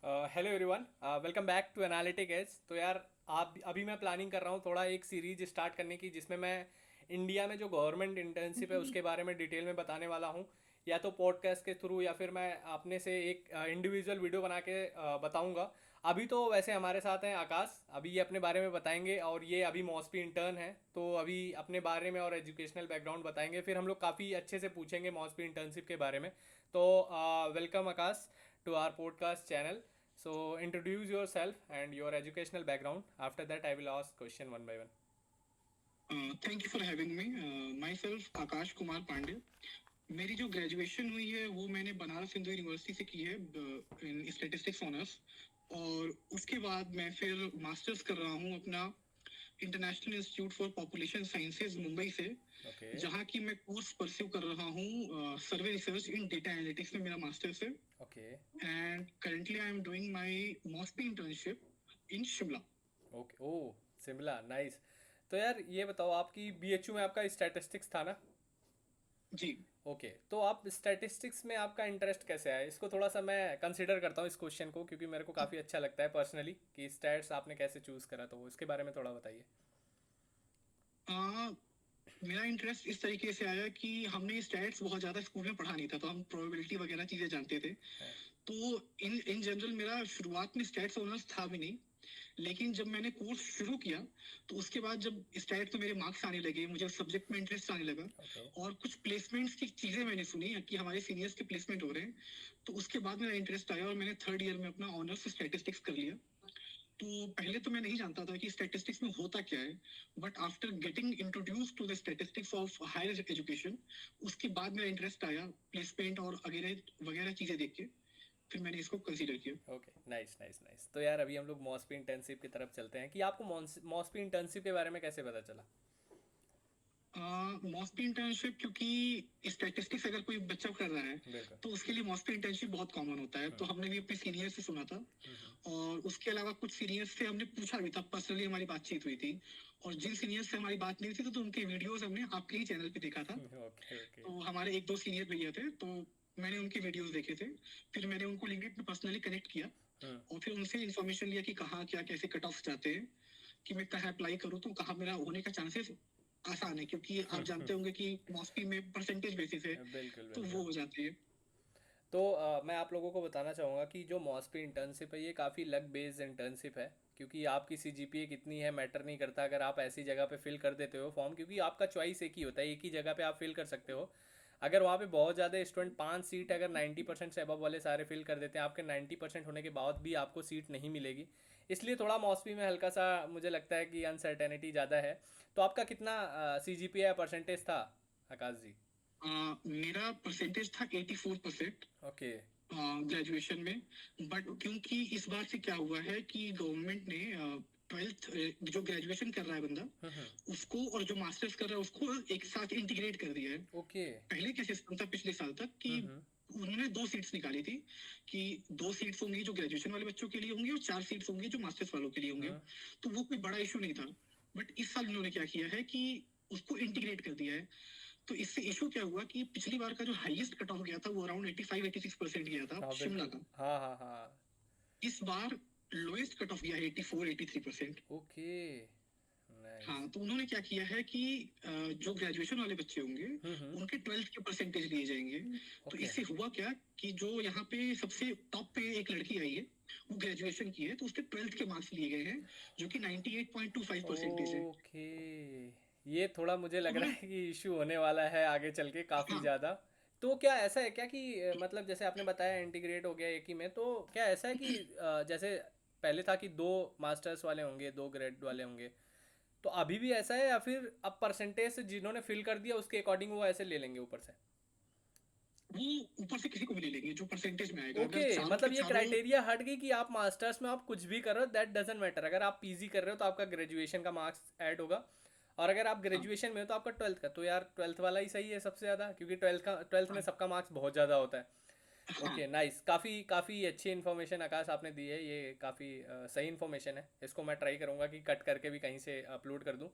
Hello everyone, welcome back to Analytic Edge. तो यार, आप अभी मैं प्लानिंग कर रहा हूँ थोड़ा एक सीरीज स्टार्ट करने की, जिसमें मैं इंडिया में जो गवर्नमेंट इंटर्नशिप है उसके बारे में डिटेल में बताने वाला हूँ। या तो पॉडकास्ट के थ्रू या फिर मैं अपने से एक इंडिविजुअल वीडियो बना के बताऊँगा। अभी तो वैसे हमारे साथ हैं आकाश, अभी ये अपने बारे में बताएंगे, और ये अभी मॉस्पी इंटर्न है तो अभी अपने बारे में और एजुकेशनल बैकग्राउंड बताएंगे। फिर हम लोग काफ़ी अच्छे से पूछेंगे मॉस्पी इंटर्नशिप के बारे में। तो welcome Akash to our podcast channel. So introduce yourself and your educational background. After that, I will ask question one by one. Thank you for having me. My self Akash Kumar Pandey. मेरी जो ग्रेजुएशन हुई है वो मैंने बनारस हिंदू यूनिवर्सिटी से की है इन statistics honours. और उसके बाद मैं फिर मास्टर्स कर रहा हूँ अपना international institute for population sciences Mumbai से, Okay. जहाँ की मैं कोर्स परस्यू कर रहा हूँ survey research in data analytics में मेरा मास्टर्स है। Okay. And currently I am doing my MoSPI internship in Shimla. Okay. Oh, Shimla, nice. तो यार ये बताओ, आपकी बीएचयू में आपका स्टैटिस्टिक्स था ना? जी। ओके, तो आप स्टैटिस्टिक्स में आपका इंटरेस्ट कैसे आया? इसको थोड़ा सा मैं कंसिडर करता हूँ इस क्वेश्चन को, क्योंकि मेरे को काफ़ी अच्छा लगता है पर्सनली कि स्टैट्स आपने कैसे चूज़ करा, तो इसके बारे में थोड़ा बताइए। मेरा इंटरेस्ट इस तरीके से आया कि हमने स्टैट्स बहुत ज्यादा स्कूल में पढ़ा नहीं था, तो हम प्रोबेबिलिटी वगैरह चीजें जानते थे। हाँ। तो इन इन जनरल मेरा शुरुआत में स्टैट्स ऑनर्स था भी नहीं। लेकिन जब मैंने कोर्स शुरू किया तो उसके बाद जब स्टैट तो मेरे मार्क्स आने लगे, मुझे सब्जेक्ट में इंटरेस्ट आने लगा। ओके। और कुछ प्लेसमेंट्स की चीजें मैंने सुनी कि हमारे सीनियर्स के प्लेसमेंट हो रहे हैं। तो उसके बाद मेरा इंटरेस्ट आया और मैंने थर्ड ईयर में अपना ऑनर्स स्टैटिस्टिक्स कर लिया। तो पहले तो मैं नहीं जानता था कि स्टैटिस्टिक्स में होता क्या है। But after getting introduce to the statistics of higher education, उसके बाद मेरा इंटरेस्ट आया प्लेसमेंट और वगैरह वगैरह चीजें देख के। फिर मैंने इसको कंसीडर किया। Okay, nice nice nice. तो यार अभी हम लोग मॉस्पी इंटर्नशिप की तरफ चलते हैं कि आपको मॉस्पी इंटर्नशिप के बारे में कैसे पता चला? मॉस्पी इंटर्नशिप, क्योंकि स्टैटिस्टिक्स अगर कोई बच्चा कर रहा है बिल्कुल। तो उसके लिए मॉस्पी इंटर्नशिप बहुत कॉमन होता है। तो हमने भी अपने सीनियर से सुना था। और उसके अलावा कुछ सीनियर्स से हमने पूछा भी था, पर्सनली हमारी बातचीत हुई थी। और जिन सीनियर्स से हमारी बात नहीं हुई थी तो उनके वीडियोस हमने आपके ही चैनल पे देखा था। Okay okay. तो हमारे एक दो सीनियर भैया थे, तो मैंने उनके वीडियोस देखे थे। फिर मैंने उनको लिंक्डइन पे पर्सनली कनेक्ट किया और फिर उनसे इन्फॉर्मेशन लिया कि कहाँ क्या कैसे कट ऑफ जाते हैं, कि मैं कहाँ अप्लाई करूँ तो कहाँ मेरा होने का चांसेस आसान है, क्योंकि आप जानते होंगे कि मॉस्पी में परसेंटेज बेसिस है। बिल्कुल तो बिल्कुल। वो हो जाती है। तो मैं आप लोगों को बताना चाहूँगा कि जो मॉस्पी इंटर्नशिप है ये काफ़ी लक बेस्ड इंटर्नशिप है, क्योंकि आपकी सीजीपीए कितनी है मैटर नहीं करता अगर आप ऐसी जगह पे फिल कर देते हो फॉर्म, क्योंकि आपका चॉइस एक ही होता है, एक ही जगह पे आप फिल कर सकते हो। अगर वहाँ पे बहुत ज़्यादा स्टूडेंट, 5 सीट अगर 90% से अबव वाले सारे फिल कर देते हैं, आपके 90% होने के बाद भी आपको सीट नहीं मिलेगी। इसलिए थोड़ा मॉस्पी में हल्का सा मुझे लगता है कि अनसर्टेनिटी ज़्यादा है। तो आपका कितना सीजीपीए या परसेंटेज था, आकाश जी? मेरा परसेंटेज था 84% ओके। ग्रेजुएशन में। बट क्योंकि इस बार से क्या हुआ है कि गवर्नमेंट ने ट्वेल्थ, जो ग्रेजुएशन कर रहा है बंदा, उसको और जो मास्टर्स कर रहा है उसको एक साथ इंटीग्रेट कर दिया है। ओके। पहले क्या सिस्टम था पिछले साल तक कि उन्होंने दो सीट्स निकाली थी, कि दो सीट्स होंगी जो ग्रेजुएशन वाले बच्चों के लिए होंगी और चार सीट्स होंगी जो मास्टर्स वालों के लिए होंगे। तो वो कोई बड़ा इशू नहीं था। बट इस साल उन्होंने क्या किया है कि उसको इंटीग्रेट कर दिया है। तो इससे इशू क्या हुआ कि पिछली बार का जो हाईएस्ट कट ऑफ गया था वो अराउंड 85-86% गया था हाँ शिमला बिल्कुल। का। हाँ हाँ हाँ। इस बार लोएस्ट कट ऑफ गया है 84-83%। ओके। नाइस। हाँ, तो उन्होंने क्या किया है कि जो ग्रेजुएशन वाले बच्चे होंगे उनके ट्वेल्थ के परसेंटेज लिए जाएंगे। तो ओके। इससे हुआ क्या कि जो यहाँ पे सबसे टॉप पे एक लड़की आई है, वो ग्रेजुएशन की है, तो उसके ट्वेल्थ के मार्क्स लिए गए हैं, जो कि 98.25% है। ओके, ये थोड़ा मुझे तो लग रहा उन्होंने, है कि इशू होने वाला है आगे चल के काफ़ी हाँ, ज़्यादा। तो क्या ऐसा है क्या कि मतलब जैसे आपने बताया इंटीग्रेट हो गया एक ही में, तो क्या ऐसा है कि जैसे पहले था कि दो मास्टर्स वाले होंगे, दो ग्रेड वाले होंगे, तो अभी भी ऐसा है, या फिर अब परसेंटेज से जिन्होंने फिल कर दिया उसके अकॉर्डिंग वो ऐसे ले लेंगे ऊपर से? वो ऊपर से किसी को भी ले लेंगे जो परसेंटेज में आएगा, अगर ओके, चारों के मतलब ये चारों। क्राइटेरिया हट गई कि आप मास्टर्स में आप कुछ भी कर रहे हो, दैट डजेंट मैटर। अगर आप पीजी कर रहे हो तो आपका ग्रेजुएशन का मार्क्स ऐड होगा, और अगर आप हाँ, ग्रेजुएशन में हो तो आपका ट्वेल्थ का। तो यार ट्वेल्थ वाला ही सही है सबसे ज़्यादा, क्योंकि ट्वेल्थ में हाँ, सबका मार्क्स बहुत ज़्यादा होता है। हाँ। ओके नाइस, काफ़ी काफ़ी अच्छी इन्फॉर्मेशन आकाश आपने दी है, ये काफ़ी सही इन्फॉर्मेशन है। इसको मैं ट्राई करूँगा कि कट करके भी कहीं से अपलोड कर दूँ।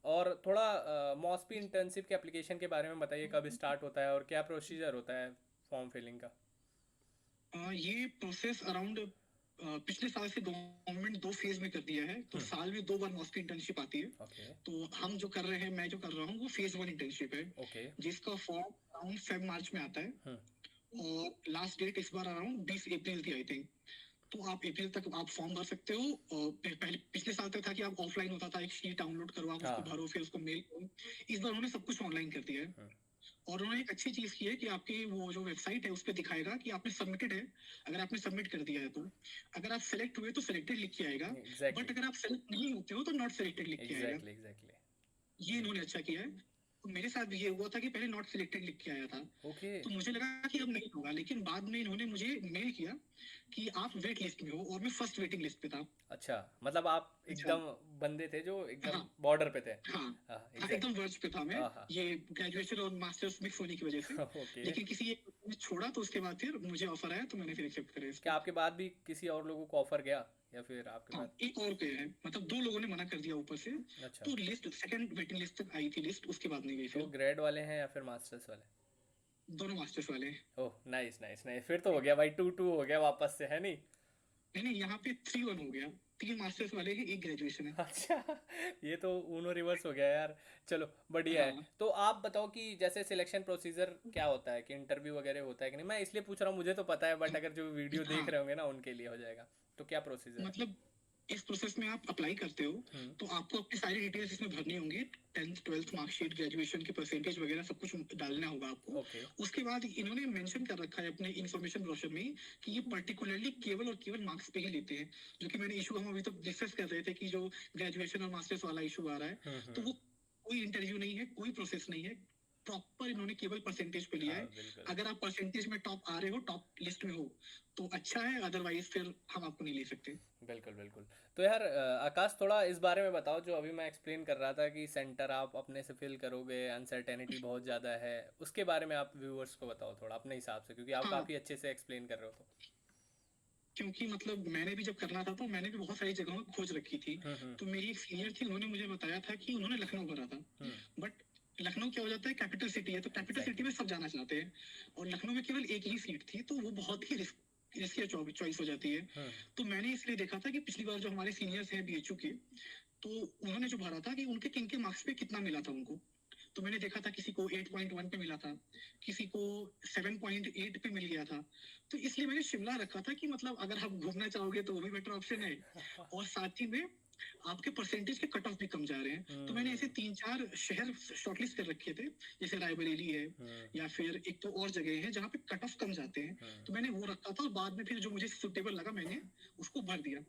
और थोड़ा मॉस्पी इंटर्नशिप के एप्लीकेशन के बारे में बताइए, कब स्टार्ट होता है और क्या प्रोसीजर होता है फॉर्म फिलिंग का? ये प्रोसेस अराउंड पिछले साल से गवर्नमेंट 2 फेज में कर दिया है, तो साल में 2 बार मॉस्की इंटर्नशिप आती है। ओके तो हम जो कर रहे हैं, मैं जो कर रहा हूँ वो फेज 1 इंटर्नशिप है, ओके जिसका फॉर्म अराउंड फेब मार्च में आता है। हम्म और लास्ट डेट इस बार अराउंड 20 अप्रैल थी आई थिंक। तो आप अप्रैल तक आप फॉर्म भर सकते हो। और पहले पिछले साल तक था कि आप ऑफलाइन होता था, एक शीट डाउनलोड करो, आप उसको हाँ भरो, फिर उसको मेल करो। इस बार उन्होंने सब कुछ ऑनलाइन कर दिया है। हम्म और उन्होंने एक अच्छी चीज की है कि आपकी वो जो वेबसाइट है उस पर दिखाएगा कि आपने सबमिटेड है। अगर आपने सबमिट कर दिया है तो अगर आप सेलेक्ट हुए तो सिलेक्टेड लिख के आएगा। एग्जैक्टली बट अगर आप सेलेक्ट नहीं होते हो तो नॉट सिलेक्टेड लिख के आएगा। एग्जैक्टली एग्जैक्टली ये इन्होंने अच्छा किया है। तो मेरे साथ भी ये हुआ था कि पहले नॉट सिलेक्टेड लिख के आया था। ओके तो मुझे लगा कि अब नहीं होगा, लेकिन बाद में इन्होंने मुझे मेल किया कि आप वेट लिस्ट में हो, और मैं फर्स्ट वेटिंग लिस्ट पे था। अच्छा मतलब आप अच्छा। एकदम बंदे थे जो एकदम हाँ बॉर्डर पे थे हाँ हाँ हाँ, एकदम एग्जैक्टली वर्ज पे था मैं। हाँ हाँ ये ग्रेजुएशन और मास्टर्स मिक्स होने की वजह से। ओके लेकिन किसी एक ने छोड़ा, तो उसके बाद फिर मुझे ऑफर आया, तो मैंने फिर एक्सेप्ट करा क्या इसको। आपके बाद भी किसी और लोगों को ऑफर गया या फिर आपके हाँ, बाद एक और पे है, मतलब 2 लोगों ने मना कर दिया ऊपर से। अच्छा तो लिस्ट सेकंड वेटिंग लिस्ट तक आई थी लिस्ट, उसके बाद नहीं गई तो फिर। ग्रेड वाले हैं या फिर मास्टर्स वाले दोनों मास्टर्स वाले। ओह नाइस नाइस नाइस फिर तो हो गया भाई 2-2 हो गया वापस से है नहीं नहीं नहीं, यहाँ पे 3-1 हो गया। 3 मास्टर्स वाले हैं, एक ग्रेजुएशन है। अच्छा ये तो ऊनो रिवर्स हो गया यार चलो बढ़िया है हाँ तो आप बताओ कि जैसे सिलेक्शन प्रोसीजर क्या होता है कि इंटरव्यू वगैरह होता है कि नहीं मैं इसलिए पूछ रहा हूँ मुझे तो पता है बट अगर जो वीडियो देख हाँ, रहे होंगे ना उनके लिए हो जाएगा तो क्या प्रोसीजर है मतलब इस प्रोसेस में आप अप्लाई करते हो, हम्म तो आपको अपनी सारी डिटेल्स इसमें भरनी होंगी। 10th 12th मार्कशीट, ग्रेजुएशन की परसेंटेज वगैरह सब कुछ डालना होगा आपको। ओके उसके बाद इन्होंने मेंशन कर रखा है अपने इन्फॉर्मेशन ब्रोशर में कि ये पर्टिकुलरली केवल और केवल मार्क्स पे ही लेते हैं। जो कि मैंने इशू हम अभी तो डिस्कस कर रहे थे कि जो ग्रेजुएशन और मास्टर्स वाला इशू आ रहा है, तो हम्म वो कोई इंटरव्यू नहीं है, कोई प्रोसेस नहीं है। प्रॉपर इन्होंने केवल परसेंटेज पे लिया हाँ है। बिल्कुल अगर आप परसेंटेज में टॉप आ रहे हो, टॉप लिस्ट में हो, तो अच्छा है, अदरवाइज फिर हम आपको नहीं ले सकते। बिल्कुल बिल्कुल तो यार आकाश थोड़ा इस बारे में बताओ जो अभी मैं एक्सप्लेन कर रहा था कि सेंटर आप अपने से फिल करोगे अनसर्टेनिटी बहुत ज़्यादा है उसके बारे में आप व्यूअर्स को बताओ थोड़ा अपने हिसाब से क्योंकि आप हाँ, काफ़ी अच्छे से एक्सप्लेन कर रहे हो तो क्योंकि मतलब मैंने भी जब करना था तो मैंने भी बहुत सारी जगहों की खोज रखी थी। हम्म तो मेरी एक सीनियर थी, उन्होंने मुझे बताया था कि उन्होंने लखनऊ भरा था। हम्म बट लखनऊ क्या हो जाता है, कैपिटल सिटी है, तो कैपिटल सिटी एग्जैक्टली में सब जाना चाहते हैं। और लखनऊ में केवल एक ही सीट थी, तो वो बहुत ही रिस्की चॉइस हो जाती है। हम्म तो मैंने इसलिए देखा था कि पिछली बार जो हमारे सीनियर्स हैं बीएचयू के, तो उन्होंने जो भरा था कि उनके किन के मार्क्स पे कितना मिला था उनको। तो मैंने देखा था किसी को 8.1 पे मिला था, किसी को 7.8 पे मिल गया था। तो इसलिए मैंने शिमला रखा था कि मतलब अगर आप घूमना चाहोगे तो वो भी बेटर ऑप्शन है। और साथ ही में आपके परसेंटेज के कट ऑफ भी कम जा रहे हैं। तो मैंने ऐसे हम्म 3-4 शहर शॉर्टलिस्ट कर रखे थे, जैसे रायबरेली है, हम्म या फिर एक तो और जगह है जहाँ पे कट ऑफ कम जाते हैं। तो मैंने वो रखा था, और बाद में फिर जो मुझे सुटेबल लगा मैंने उसको भर दिया।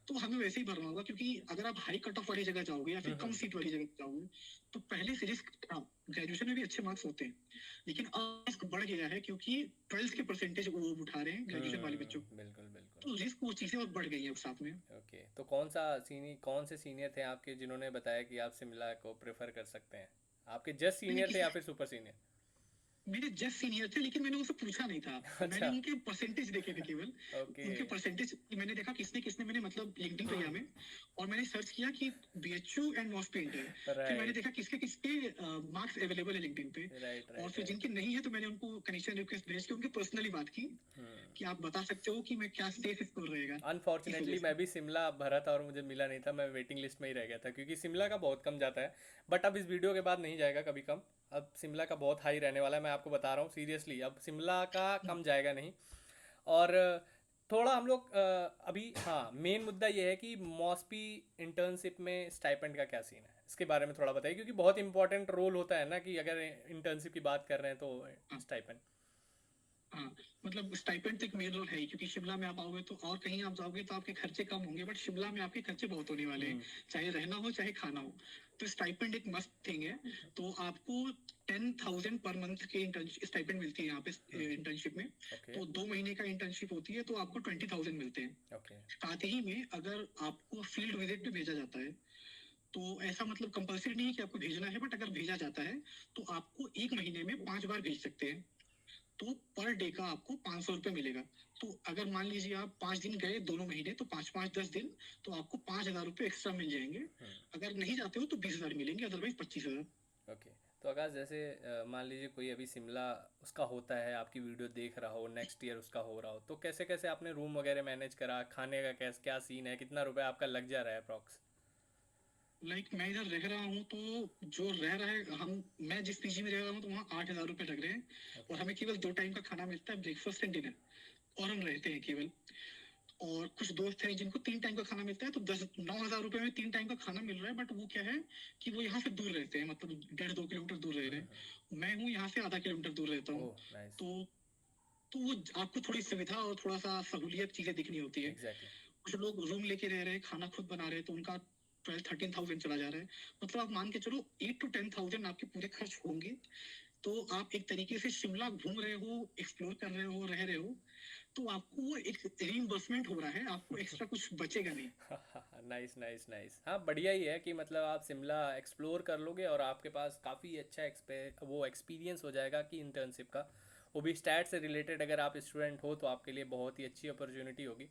तो हमें वैसे ही भरना होगा, क्योंकि अगर आप हाई कट ऑफ वाली जगह जाओगे या फिर कम सीट वाली जगह जाओगे, तो पहले से रिस्क। ग्रेजुएशन में भी अच्छे मार्क्स होते हैं, लेकिन अब रिस्क बढ़ गया है, क्योंकि 12th के परसेंटेज वो उठा रहे हैं ग्रेजुएशन वाले बच्चों। बिल्कुल बिल्कुल तो रिस्क वो चीजें और बढ़ गई हैं अब साथ में। ओके तो कौन से सीनियर थे आपके जिन्होंने बताया कि आप शिमला को प्रेफर कर सकते हैं आपके जस्ट मैंने सीनियर थे किसी या फिर सुपर सीनियर मेरे जस्ट सीनियर थे, लेकिन मैंने उनसे पूछा नहीं था। मैंने अच्छा उनके परसेंटेज देखे थे केवल। ओके उनके परसेंटेज मैंने देखा किसने किसने, मैंने मतलब लिंक्डइन पे गया मैं, और मैंने सर्च किया कि बीएचयू एंड मॉस्पेंट है। फिर मैंने राइट देखा किसके किसके मार्क्स अवेलेबल है लिंक्डइन पे। राइट और राइट फिर राइट जिनके नहीं है, तो मैंने उनको कनेक्शन रिक्वेस्ट भेज के उनके पर्सनली बात की कि आप बता सकते हो कि मैं क्या सेफ स्कोर रहेगा। इस वजह अनफॉर्चुनेटली से। मैं भी शिमला भरा था और मुझे मिला नहीं था मैं वेटिंग लिस्ट में ही रह गया था क्योंकि शिमला का बहुत कम जाता है बट अब इस वीडियो के बाद नहीं जाएगा कभी कम अब शिमला का बहुत हाई रहने वाला है मैं आपको बता रहा हूँ सीरियसली अब शिमला का कम जाएगा नहीं और थोड़ा हम लोग अभी हाँ मेन मुद्दा ये है कि मॉस्पी इंटर्नशिप में स्टाइपेंड का क्या सीन है इसके बारे में थोड़ा बताइए क्योंकि बहुत इंपॉर्टेंट रोल होता है ना कि अगर इंटर्नशिप की बात कर रहे हैं तो हाँ स्टाइपेंड हाँ, मतलब स्टाइपेंड तो एक मेन रोल है ही, क्योंकि शिमला में आप आओगे तो, और कहीं आप जाओगे तो आपके खर्चे कम होंगे, बट शिमला में आपके खर्चे बहुत होने वाले हैं, हम्म चाहे रहना हो चाहे खाना हो। तो स्टाइपेंड एक मस्ट थिंग है। तो आपको 10,000 पर मंथ के स्टाइपेंड मिलती है यहाँ पे इंटर्नशिप में। ओके तो 2 महीने का इंटर्नशिप होती है, तो आपको 20,000 मिलते हैं। ओके साथ ही में अगर आपको फील्ड विजिट पे भेजा जाता है, तो ऐसा मतलब कंपल्सरी नहीं है कि आपको भेजना है, बट अगर भेजा जाता है तो आपको 1 महीने में 5 बार भेज सकते हैं। तो पर डे का आपको 500 रुपये मिलेगा। तो अगर मान लीजिए आप 5 दिन गए दोनों महीने, तो 5 5 10 दिन, तो आपको 5,000 रुपये एक्स्ट्रा मिल जाएंगे। हम्म अगर नहीं जाते हो तो 20,000 मिलेंगे, अदरवाइज 25,000। ओके तो आकाश जैसे मान लीजिए कोई अभी शिमला उसका होता है, आपकी वीडियो देख रहा हो, नेक्स्ट ईयर उसका हो रहा हो, तो कैसे कैसे आपने रूम वगैरह मैनेज करा, खाने का कैसे क्या सीन है, कितना रुपए आपका लग जा रहा है अप्रॉक्स? मैं इधर रह रहा हूँ तो जो रह रहा है हम मैं जिस पीजी में रह रहा हूँ तो वहाँ 8,000 रुपये लग रहे हैं। ओके। और हमें केवल 2 टाइम का खाना मिलता है, ब्रेकफास्ट एंड डिनर। और हम रहते हैं केवल, और कुछ दोस्त हैं जिनको 3 टाइम का खाना मिलता है, तो 9,000 रुपये में 3 टाइम का खाना मिल रहा है। बट वो क्या है कि वो यहाँ से दूर रहते हैं, मतलब 1.5-2 किलोमीटर दूर रह रहे हैं। मैं हूँ यहाँ से आधा किलोमीटर दूर रहता हूँ। Oh nice. तो तो वो आपको थोड़ी सुविधा और थोड़ा सा सहूलियत चीजें दिखनी होती है। एग्जैक्टली। कुछ लोग रूम लेके रह रहे हैं, खाना खुद बना रहे हैं, तो उनका 12-13,000 चला जा रहा है। मतलब आप मान के चलो 8 to 10,000 आपके पूरे खर्च होंगे। तो आप एक तरीके से शिमला घूम रहे हो, एक्सप्लोर कर रहे हो, रह रहे हो, तो आपको वो एक रीइंबर्समेंट हो रहा है, आपको एक्स्ट्रा कुछ बचेगा नहीं। Nice nice nice. हाँ बढ़िया ही है कि मतलब आप शिमला एक्सप्लोर कर लोगे और आपके पास काफ़ी अच्छा वो एक्सपीरियंस हो जाएगा कि इंटर्नशिप का, वो भी स्टैट से रिलेटेड। अगर आप स्टूडेंट हो तो आपके लिए बहुत ही अच्छी अपॉर्चुनिटी होगी।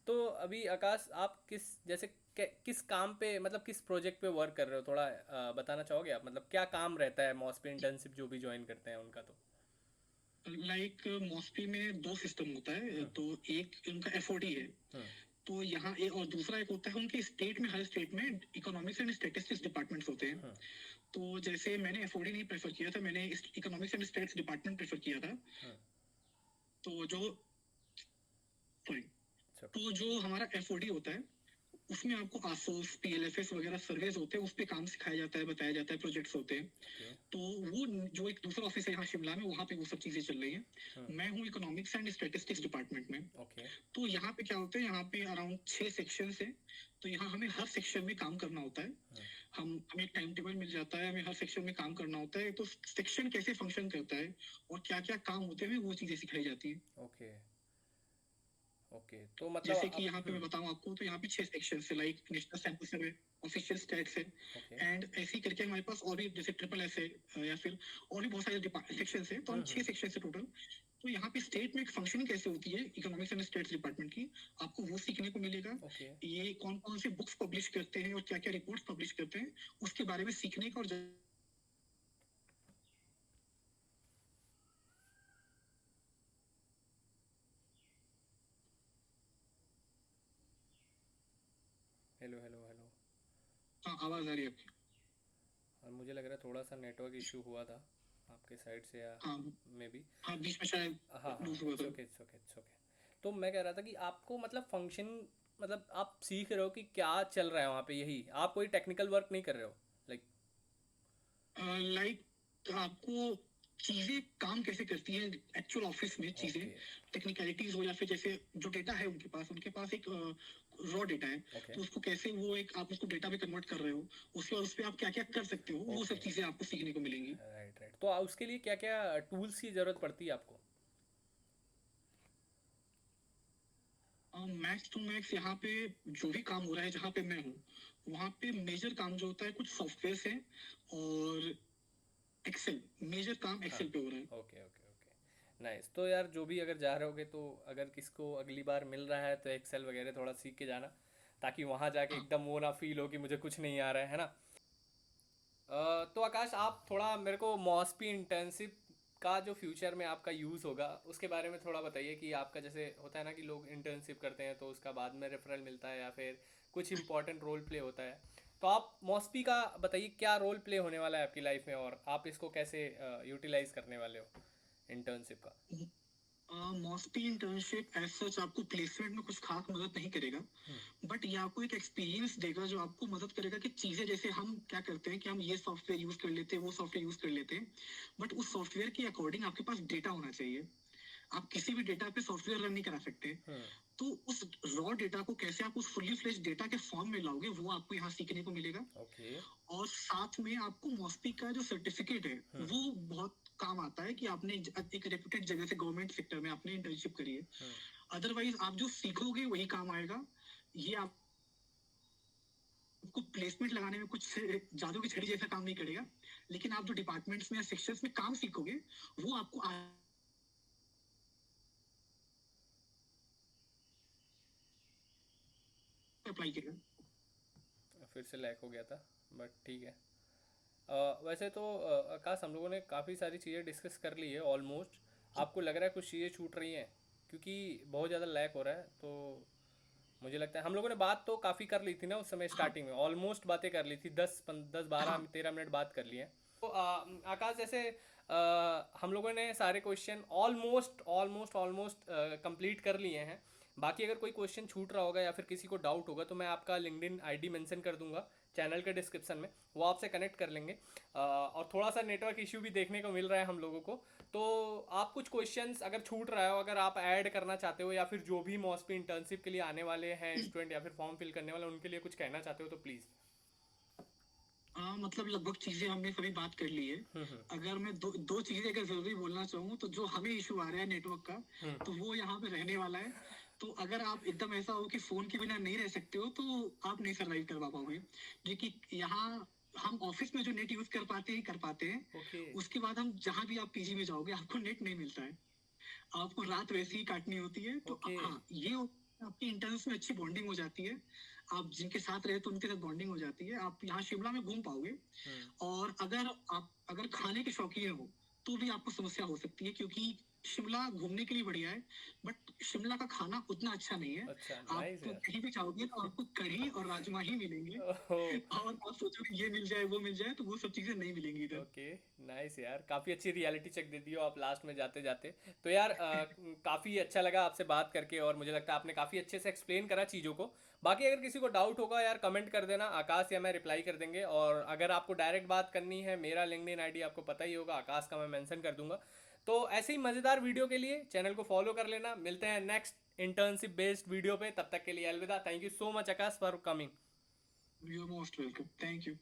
तो अभी आकाश आप किस जैसे किस काम पे, मतलब किस प्रोजेक्ट पे वर्क कर रहे हो, थोड़ा बताना चाहोगे आप? मतलब क्या काम रहता है मॉस पे इंटर्नशिप जो भी ज्वाइन करते हैं उनका तो? मॉस्पी में दो सिस्टम होता है, हम्म। तो एक उनका एफओडी है। हम्म। तो यहाँ और दूसरा एक होता है उनके स्टेट में, हर स्टेट में इकोनॉमिक्स एंड स्टैटिस्टिक्स डिपार्टमेंट्स होते हैं। हम्म। तो जैसे मैंने एफओडी नहीं प्रेफर किया था, मैंने economics and stats department prefer किया था। हम्म। तो जो sorry, इट्स ओके। तो जो हमारा एफओडी होता है उसमें आपको आसोस पीएलएफएस वगैरह सर्वेस होते हैं, उस पे काम सिखाया जाता है, बताया जाता है, प्रोजेक्ट्स होते हैं। ओके। तो वो जो एक दूसरा ऑफिस है यहाँ शिमला में, वहाँ पे वो सब चीजें चल रही हैं। हम्म। मैं हूँ इकोनॉमिक्स एंड स्टैटिस्टिक्स डिपार्टमेंट में। ओके। तो यहाँ पे क्या होता है, यहाँ पे अराउंड 6 सेक्शन है। तो यहाँ हमें हर सेक्शन में काम करना होता है। हम्म। हमें एक टाइम टेबल मिल जाता है, हमें हर सेक्शन में काम करना होता है। तो सेक्शन कैसे फंक्शन करता है और क्या क्या काम होते हैं वो चीजें सिखाई जाती है। ओके। ओके तो मतलब जैसे कि आप यहाँ पे मैं बताऊँ आपको, तो यहाँ पे 6 सेक्शन है, like national sample survey, official stats है, ओके। एंड ऐसे ही करके हमारे पास और भी जैसे ट्रिपल एस है, या फिर और भी बहुत सारे सेक्शन है। तो हम 6 सेक्शन है टोटल। तो यहाँ पे स्टेट में एक फंक्शनिंग कैसे होती है इकोनॉमिक्स एंड स्टेट्स डिपार्टमेंट की, आपको वो सीखने को मिलेगा। ओके। ये कौन कौन से बुक्स पब्लिश करते हैं और क्या क्या रिपोर्ट्स पब्लिश करते हैं, उसके बारे में सीखने का। और हेलो हेलो हेलो। हाँ, आवाज आ रही है आपकी? और मुझे लग रहा है थोड़ा सा नेटवर्क इशू हुआ था आपके साइड से, या हाँ मे बी। हाँ, बीच में शायद हाँ हाँ, लूज हुआ इट्स था। Okay it's okay it's okay. तो मैं कह रहा था कि आपको मतलब फंक्शन, मतलब आप सीख रहे हो कि क्या चल रहा है वहाँ पे, यही आप कोई टेक्निकल वर्क नहीं कर रहे हो लाइक? लाइक आपको चीजें काम कैसे करती हैं एक्चुअल ऑफिस में, चीजें ओके। टेक्निकलिटीज हो, या फिर जैसे जो डेटा है उनके पास एक रॉ डेटा है। ओके। तो उसको कैसे वो एक आप उसको डेटा में कन्वर्ट कर रहे हो, उसके बाद उस पर आप क्या क्या कर सकते हो, वो ओके। सब चीजें आपको सीखने को मिलेंगी। Right right. तो उसके लिए क्या क्या टूल्स की ज़रूरत पड़ती है आपको? मैक्स टू मैक्स यहाँ पे जो भी काम हो रहा है जहाँ पे मैं हूँ, वहाँ पे मेजर काम जो होता है कुछ सॉफ्टवेयर है, और एक्सेल, मेजर काम हाँ। एक्सेल पे हो रहा है। Okay okay okay nice. तो यार जो भी अगर जा रहे होगे, तो अगर किसको अगली बार मिल रहा है तो एक्सेल वगैरह थोड़ा सीख के जाना, ताकि वहाँ जाके हाँ एकदम वो ना फील हो कि मुझे कुछ नहीं आ रहा है ना। तो आकाश आप थोड़ा मेरे को मॉस्पी इंटर्नशिप का जो फ्यूचर में आपका यूज़ होगा उसके बारे में थोड़ा बताइए। कि आपका जैसे होता है ना कि लोग इंटर्नशिप करते हैं तो उसका बाद में रेफरल मिलता है या फिर कुछ इंपॉर्टेंट रोल प्ले होता है। तो आप मॉस्पी का बताइए क्या रोल प्ले होने वाला है आपकी लाइफ में, और आप इसको कैसे यूटिलाइज करने वाले हो इंटर्नशिप का? मॉस्पी इंटर्नशिप एज सच आपको प्लेसमेंट में कुछ खास मदद नहीं करेगा। हम्म। बट ये आपको एक एक्सपीरियंस देगा जो आपको मदद करेगा कि चीजें, जैसे हम क्या करते हैं कि हम ये सॉफ्टवेयर यूज कर लेते हैं, वो सॉफ्टवेयर यूज कर लेते हैं, बट उस सॉफ्टवेयर के अकॉर्डिंग आपके पास डेटा होना चाहिए। आप किसी भी डेटा पे सॉफ्टवेयर रन नहीं करा सकते। हम्म। तो उस रॉ डेटा को कैसे आप उस फुल्ली फ्लेज डेटा के फॉर्म में लाओगे, वो आपको यहाँ सीखने को मिलेगा। ओके। और साथ में आपको मॉस्पी का जो सर्टिफिकेट है हम्म। वो बहुत काम आता है कि आपने एक रेप्यूटेड जगह से, गवर्नमेंट सेक्टर में आपने इंटर्नशिप करी है। हम्म। अदरवाइज आप जो सीखोगे वही काम आएगा। ये आपको प्लेसमेंट लगाने में कुछ जादू की छड़ी जैसा काम नहीं करेगा। लेकिन आप जो डिपार्टमेंट्स में या सेक्शंस में काम सीखोगे, वो आपको अप्लाई करेगा। फिर से लैक हो गया था, बट ठीक है। वैसे तो आकाश हम लोगों ने काफ़ी सारी चीज़ें डिस्कस कर ली है ऑलमोस्ट। आपको लग रहा है कुछ चीज़ें छूट रही हैं? क्योंकि बहुत ज़्यादा लैक हो रहा है, तो मुझे लगता है हम लोगों ने बात तो काफ़ी कर ली थी ना उस समय, हाँ स्टार्टिंग में ऑलमोस्ट बातें कर ली थी, 10 12 हाँ 13 मिनट बात कर लिए हैं। तो आकाश जैसे हम लोगों ने सारे question almost almost almost complete कर लिए हैं। बाकी अगर कोई क्वेश्चन छूट रहा होगा या फिर किसी को डाउट होगा तो मैं आपका लिंक्डइन आईडी मेंशन कर दूंगा चैनल के डिस्क्रिप्शन में, वो आपसे कनेक्ट कर लेंगे। और थोड़ा सा नेटवर्क इश्यू भी देखने को मिल रहा है हम लोगों को, तो आप कुछ क्वेश्चंस अगर छूट रहा हो, अगर आप ऐड करना चाहते हो, या फिर जो भी मॉस्पी इंटर्नशिप के लिए आने वाले हैं स्टूडेंट या फिर फॉर्म फिल करने वाले उनके लिए कुछ कहना चाहते हो तो प्लीज़। मतलब लगभग चीजें हमने सभी बात कर ली है। हम्म। अगर मैं दो चीजें अगर जरूरी बोलना चाहूँ, तो जो हमें इशू आ रहा है नेटवर्क का, हम्म। तो वो यहाँ पे रहने वाला है। तो अगर आप एकदम ऐसा हो कि फोन के बिना नहीं रह सकते हो, तो आप नहीं सरवाइव करवा पाओगे। क्योंकि यहाँ हम ऑफिस में जो नेट यूज कर पाते हैं। ओके। उसके बाद हम जहाँ भी आप पीजी में जाओगे, आपको नेट नहीं मिलता है। आपको रात वैसे ही काटनी होती है। तो ओके। हाँ, आपकी इंटर्न्स में अच्छी बॉन्डिंग हो जाती है। आप जिनके साथ रहे तो उनके साथ बॉन्डिंग हो जाती है। आप यहाँ शिमला में घूम पाओगे। हम्म। और अगर खाने के शौकीन हो, तो भी आपको समस्या हो सकती है, क्योंकि शिमला घूमने के लिए बढ़िया है, बट शिमला का खाना उतना अच्छा नहीं है। अच्छा, आप नाइस यार। कहीं भी जाओगे तो आपको कढ़ी और राजमा ही मिलेंगे। ओह। और आप सोचोगे ये मिल जाए वो मिल जाए, तो वो सब चीजें नहीं मिलेंगी इधर। ओके। नाइस यार, काफ़ी अच्छी रियलिटी चेक दे दियो आप लास्ट में जाते जाते। तो यार काफ़ी अच्छा लगा आपसे बात करके, और मुझे लगता है आपने काफ़ी अच्छे से एक्सप्लेन करा चीज़ों को। बाकी अगर किसी को डाउट होगा यार कमेंट कर देना, आकाश या मैं रिप्लाई कर देंगे। और अगर आपको डायरेक्ट बात करनी है, मेरा लिंक्डइन आईडी आपको पता ही होगा, आकाश का मैं मेंशन कर दूंगा। तो ऐसे ही मज़ेदार वीडियो के लिए चैनल को फॉलो कर लेना। मिलते हैं नेक्स्ट इंटर्नशिप बेस्ड वीडियो पे, तब तक के लिए अलविदा। Thank you so much Akash for coming. You are most welcome. Thank you.